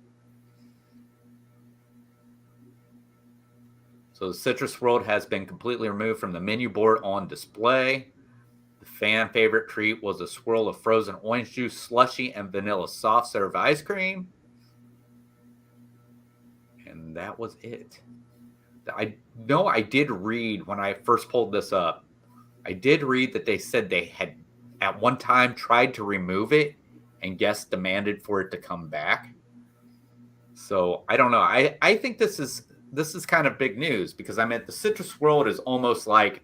So the Citrus World has been completely removed from the menu board on display. The fan favorite treat was a swirl of frozen orange juice, slushy, and vanilla soft serve ice cream. And that was it. I know I did read when I first pulled this up. I did read that they said they had at one time tried to remove it and guests demanded for it to come back. So I don't know. I think this is kind of big news because I mean the Citrus World is almost like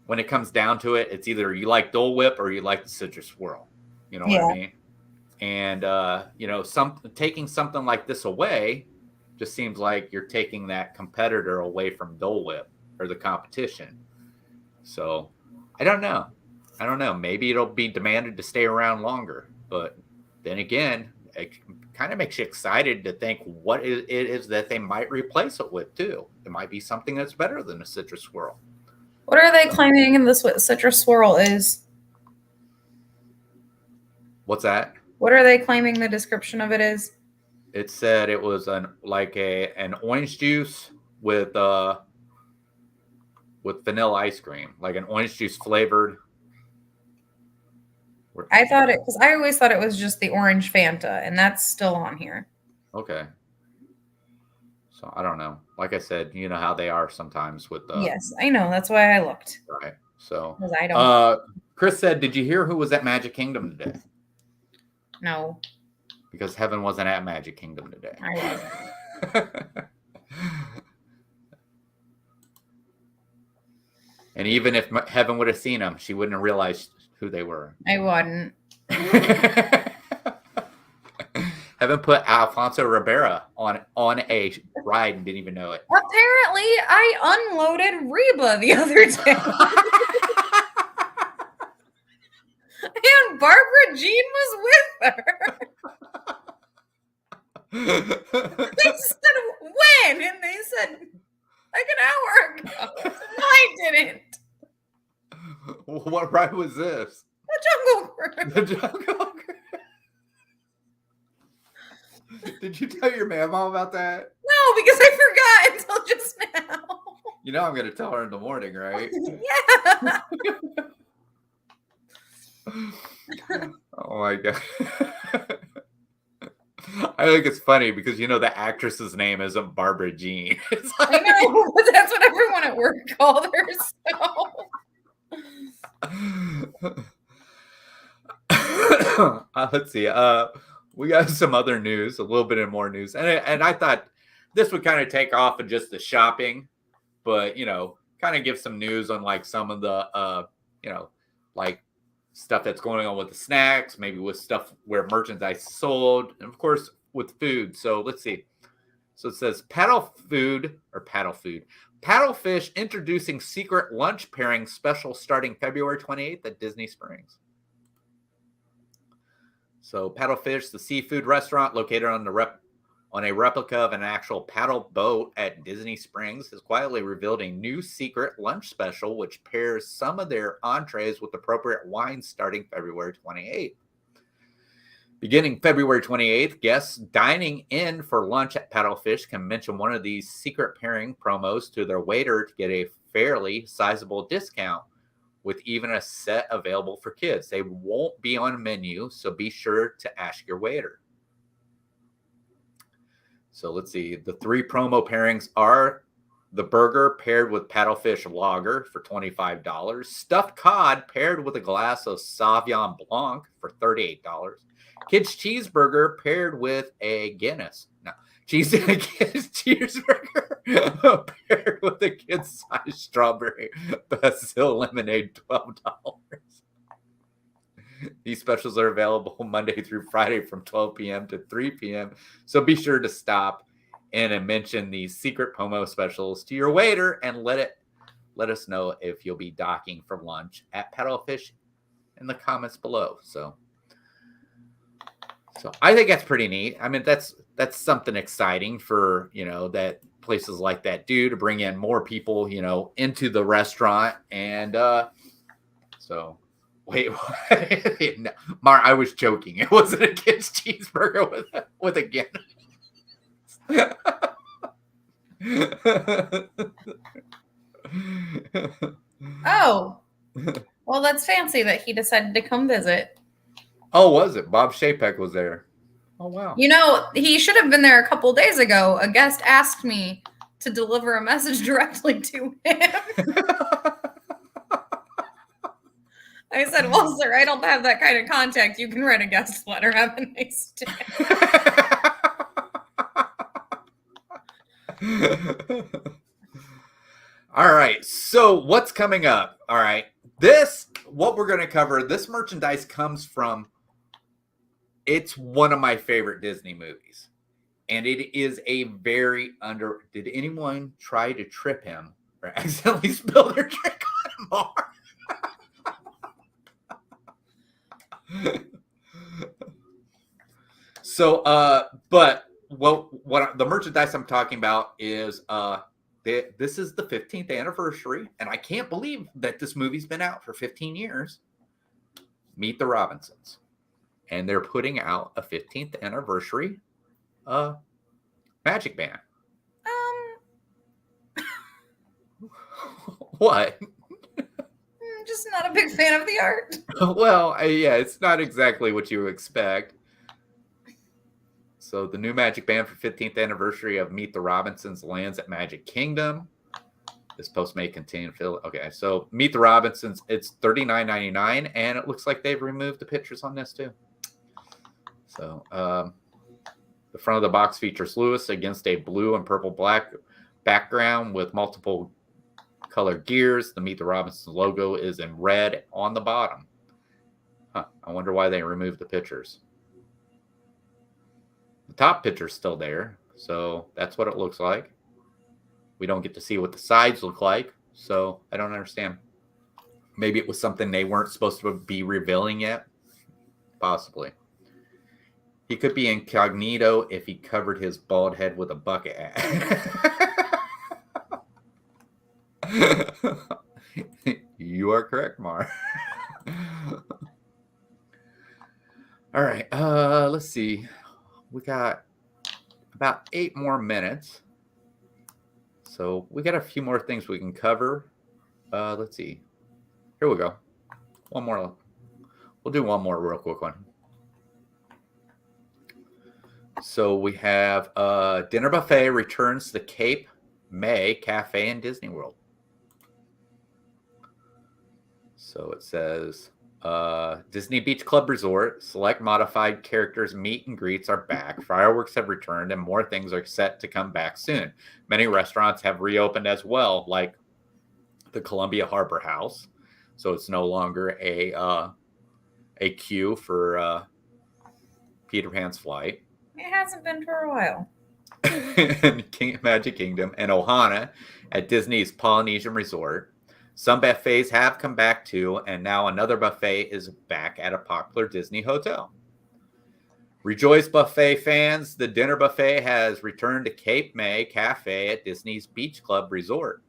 when it comes down to it, it's either you like Dole Whip or you like the Citrus Swirl. You know what I mean? And taking something like this away just seems like you're taking that competitor away from Dole Whip or the competition. So I don't know. Maybe it'll be demanded to stay around longer. But then again, it kind of makes you excited to think what it is that they might replace it with, too. It might be something that's better than a Citrus Swirl. What are they claiming in this Citrus Swirl is? What's that? What are they claiming the description of it is? It said it was an orange juice with vanilla ice cream, like an orange juice flavored. I thought it, because I always thought it was just the orange Fanta, and that's still on here. Okay. So I don't know. Like I said, you know how they are sometimes with yes, I know. That's why I looked. Right. So I don't. Chris said, did you hear who was at Magic Kingdom today? No. Because Heaven wasn't at Magic Kingdom today. I wasn't. And even if Heaven would have seen them, she wouldn't have realized who they were. I wouldn't. Heaven put Alfonso Ribera on a ride and didn't even know it. Apparently, I unloaded Reba the other day. And Barbara Jean was with her. They said, when? And they said, like an hour ago. No, I didn't. What ride was this? The Jungle Cruise. The Jungle Cruise. Did you tell your mama about that? No, because I forgot until just now. You know I'm going to tell her in the morning, right? Yeah. Oh my God. I think it's funny because the actress's name isn't Barbara Jean. It's like... I know, but that's what everyone at work called her. So. Let's see. We got some other news, a little bit of more news, and I thought this would kind of take off of just the shopping, but kind of give some news on like some of the like stuff that's going on with the snacks, maybe with stuff where merchandise is sold, and of course with food. So let's see. So it says Paddlefish introducing secret lunch pairing special starting February 28th at Disney Springs. So Paddlefish, the seafood restaurant located on a replica of an actual paddle boat at Disney Springs, has quietly revealed a new secret lunch special which pairs some of their entrees with appropriate wines starting February 28th. Beginning February 28th, guests dining in for lunch at Paddlefish can mention one of these secret pairing promos to their waiter to get a fairly sizable discount, with even a set available for kids. They won't be on a menu, so be sure to ask your waiter. So let's see. The 3 promo pairings are the burger paired with Paddlefish lager for $25, stuffed cod paired with a glass of Sauvignon Blanc for $38, kids cheeseburger paired with a Guinness. No, kids cheeseburger paired with a kid-sized strawberry basil lemonade, $12. These specials are available Monday through Friday from 12 p.m. to 3 p.m. So be sure to stop in and mention these secret promo specials to your waiter and let us know if you'll be docking for lunch at Paddlefish in the comments below. So I think that's pretty neat. I mean, that's something exciting for, that places like that do, to bring in more people, into the restaurant. And so wait, no, Mar, I was joking. It wasn't a kid's cheeseburger with a Guinness. Oh, well, that's fancy that he decided to come visit. Oh, was it? Bob Chapek was there. Oh, wow. He should have been there a couple days ago. A guest asked me to deliver a message directly to him. I said, well, sir, I don't have that kind of contact. You can write a guest letter. Have a nice day. All right. So what's coming up? All right. What we're going to cover, this merchandise comes from, it's one of my favorite Disney movies. And it is a very did anyone try to trip him or accidentally spill their drink on him more? So, but what the merchandise I'm talking about is, this is the 15th anniversary, and I can't believe that this movie's been out for 15 years. Meet the Robinsons, and they're putting out a 15th anniversary, Magic Band. What? Just not a big fan of the art. Well, yeah, it's not exactly what you expect. So the new Magic Band for 15th anniversary of Meet the Robinsons lands at Magic Kingdom. This post may contain fill. Okay, so Meet the Robinsons, it's $39.99, and it looks like they've removed the pictures on this too. So the front of the box features Lewis against a blue and purple black background with multiple colored gears. The Meet the Robinsons logo is in red on the bottom. I wonder why they removed the pictures. The top picture's still there, so that's what it looks like. We don't get to see what the sides look like, so I don't understand. Maybe it was something they weren't supposed to be revealing yet. Possibly. He could be incognito if he covered his bald head with a bucket hat. You are correct, Mar. All right, let's see. We got about 8 more minutes. So we got a few more things we can cover. Let's see. Here we go. One more. We'll do one more real quick one. So we have Dinner Buffet returns to the Cape May Cafe in Disney World. So it says Disney Beach Club Resort, select modified characters meet and greets are back. Fireworks have returned and more things are set to come back soon. Many restaurants have reopened as well, like the Columbia Harbor House. So it's no longer a queue for Peter Pan's flight. It hasn't been for a while. Magic Kingdom and Ohana at Disney's Polynesian Resort. Some buffets have come back too, and now another buffet is back at a popular Disney hotel. Rejoice buffet fans, the dinner buffet has returned to Cape May Cafe at Disney's Beach Club Resort.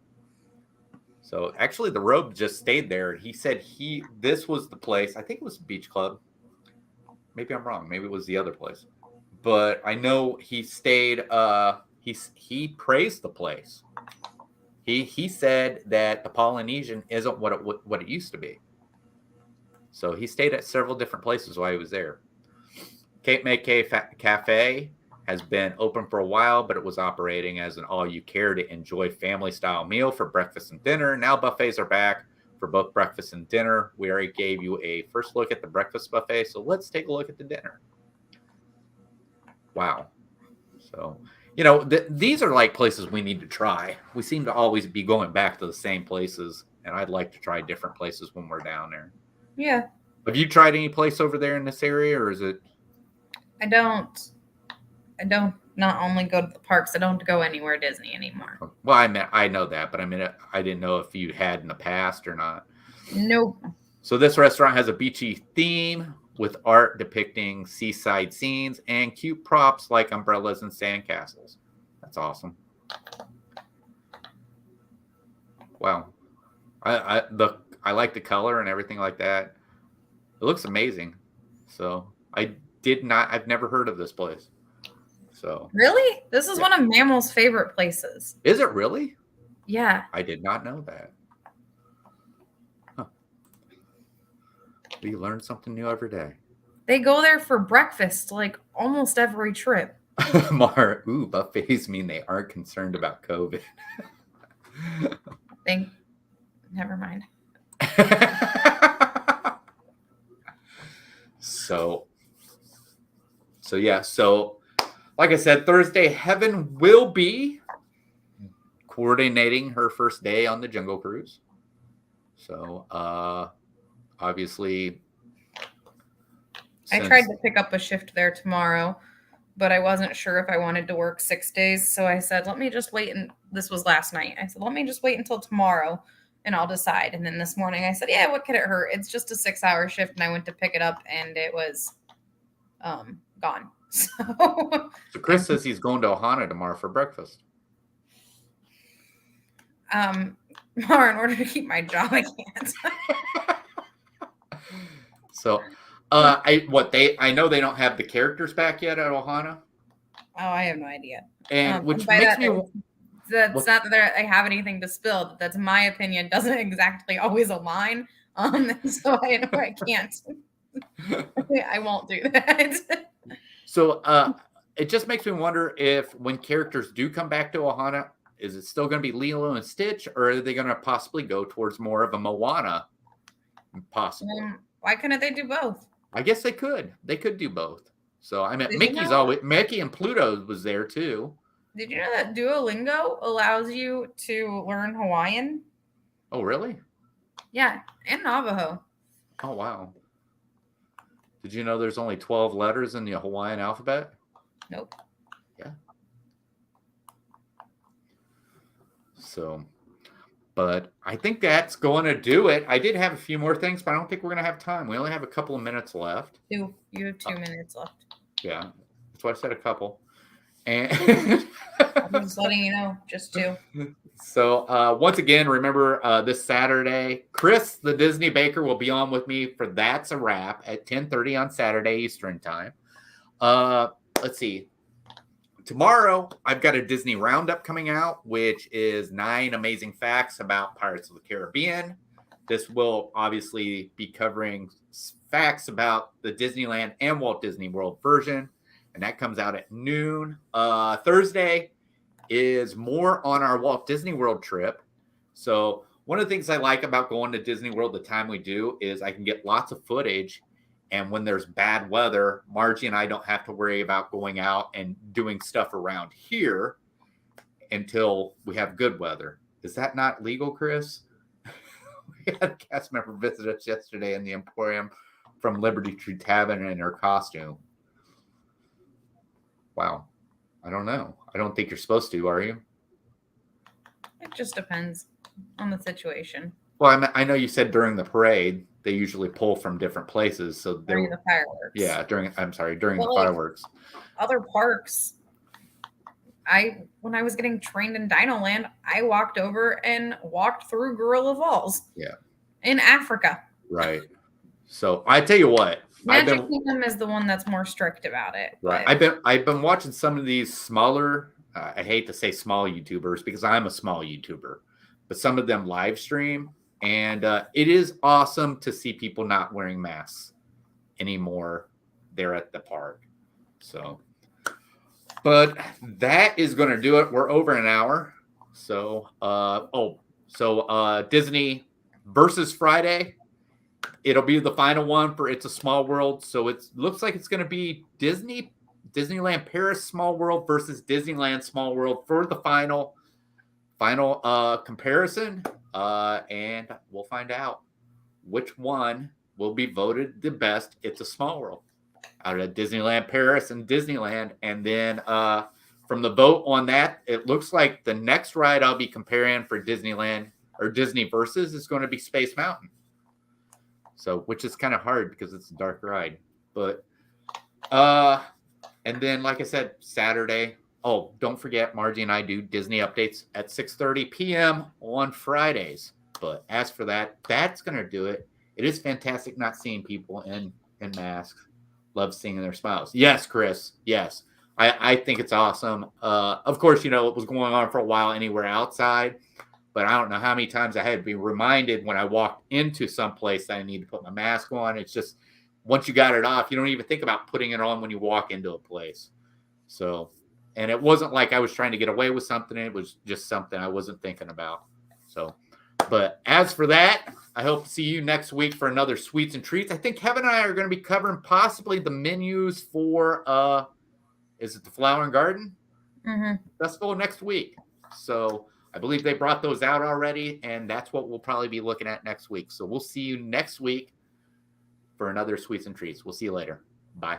So actually the robe just stayed there. He said this was the place, I think it was Beach Club. maybe I'm wrong. Maybe it was the other place. But I know he stayed. He praised the place. He said that the Polynesian isn't what it used to be. So he stayed at several different places while he was there. Cape May Cafe has been open for a while, but it was operating as an all-you-care to enjoy family-style meal for breakfast and dinner. Now buffets are back for both breakfast and dinner. We already gave you a first look at the breakfast buffet, so let's take a look at the dinner. Wow. So, these are like places we need to try. We seem to always be going back to the same places, and I'd like to try different places when we're down there. Yeah. Have you tried any place over there in this area, or is it? I don't not only go to the parks, I don't go anywhere Disney anymore. Well, I know that, but I didn't know if you had in the past or not. Nope. So this restaurant has a beachy theme with art depicting seaside scenes and cute props like umbrellas and sandcastles. That's awesome. Wow. I like the color and everything like that. It looks amazing. So I've never heard of this place. So really? This is one of Mammal's favorite places. Is it really? Yeah. I did not know that. Huh. We learn something new every day. They go there for breakfast like almost every trip. Buffets mean they aren't concerned about COVID. Never mind. So like I said, Thursday, Heaven will be coordinating her first day on the Jungle Cruise. So obviously, I tried to pick up a shift there tomorrow, but I wasn't sure if I wanted to work 6 days. So I said, let me just wait. And this was last night. I said, let me just wait until tomorrow and I'll decide. And then this morning I said, yeah, what could it hurt? It's just a 6-hour shift. And I went to pick it up and it was gone. So Chris says he's going to Ohana tomorrow for breakfast. Mara, in order to keep my job, I can't. So I know they don't have the characters back yet at Ohana. Oh, I have no idea. And which makes me that's not that I have anything to spill. That's my opinion. Doesn't exactly always align. So I know I can't. I won't do that. So it just makes me wonder if when characters do come back to Ohana, is it still going to be Lilo and Stitch, or are they going to possibly go towards more of a Moana? Possibly. Why couldn't they do both? I guess they could. They could do both. So I mean, Mickey and Pluto was there too. Did you know that Duolingo allows you to learn Hawaiian? Oh, really? Yeah, and Navajo. Oh, wow. Did you know there's only 12 letters in the Hawaiian alphabet? Nope. Yeah. So, but I think that's going to do it. I did have a few more things, but I don't think we're going to have time. We only have a couple of minutes left. You have 2 minutes left. Yeah. That's why I said a couple. And I'm just letting you know, just 2. So once again, remember this Saturday, Chris, the Disney Baker, will be on with me for That's a Wrap at 10:30 on Saturday Eastern time. Let's see. Tomorrow, I've got a Disney Roundup coming out, which is 9 amazing facts about Pirates of the Caribbean. This will obviously be covering facts about the Disneyland and Walt Disney World version, and that comes out at noon. Thursday is more on our Walt Disney World trip. So one of the things I like about going to Disney World the time we do is I can get lots of footage. And when there's bad weather, Margie and I don't have to worry about going out and doing stuff around here until we have good weather. Is that not legal, Chris? We had a cast member visit us yesterday in the Emporium from Liberty Tree Tavern in her costume. Wow. I don't know. I don't think you're supposed to, are you? It just depends on the situation. Well, I know you said during the parade, they usually pull from different places. So during the fireworks. Yeah, during the fireworks. Other parks, when I was getting trained in Dino Land, I walked over and walked through Gorilla Falls. Yeah. In Africa. Right. So I tell you what, Magic Kingdom is the one that's more strict about it. Right. I've been watching some of these smaller. I hate to say small YouTubers because I'm a small YouTuber, but some of them live stream, and it is awesome to see people not wearing masks anymore there at the park. So, but that is going to do it. We're over an hour. So, Disney versus Friday. It'll be the final one for It's a Small World. So it looks like it's going to be Disneyland Paris Small World versus Disneyland Small World for the final comparison. And we'll find out which one will be voted the best It's a Small World out of Disneyland Paris and Disneyland. And then from the vote on that, it looks like the next ride I'll be comparing for Disneyland or Disney Versus is going to be Space Mountain. So, which is kind of hard because it's a dark ride. But, and then, like I said, Saturday. Oh, don't forget, Margie and I do Disney updates at 6:30 p.m. on Fridays. But as for that, that's going to do it. It is fantastic not seeing people in masks. Love seeing their smiles. Yes, Chris. Yes. I think it's awesome. Of course, it was going on for a while anywhere outside. But I don't know how many times I had to be reminded when I walked into some place that I need to put my mask on. It's just once you got it off, you don't even think about putting it on when you walk into a place. So, and it wasn't like I was trying to get away with something. It was just something I wasn't thinking about. So, but as for that, I hope to see you next week for another Sweets and Treats. I think Kevin and I are going to be covering possibly the menus for, is it the Flower and Garden Festival next week? So, I believe they brought those out already, and that's what we'll probably be looking at next week. So we'll see you next week for another Sweets and Treats. We'll see you later. Bye.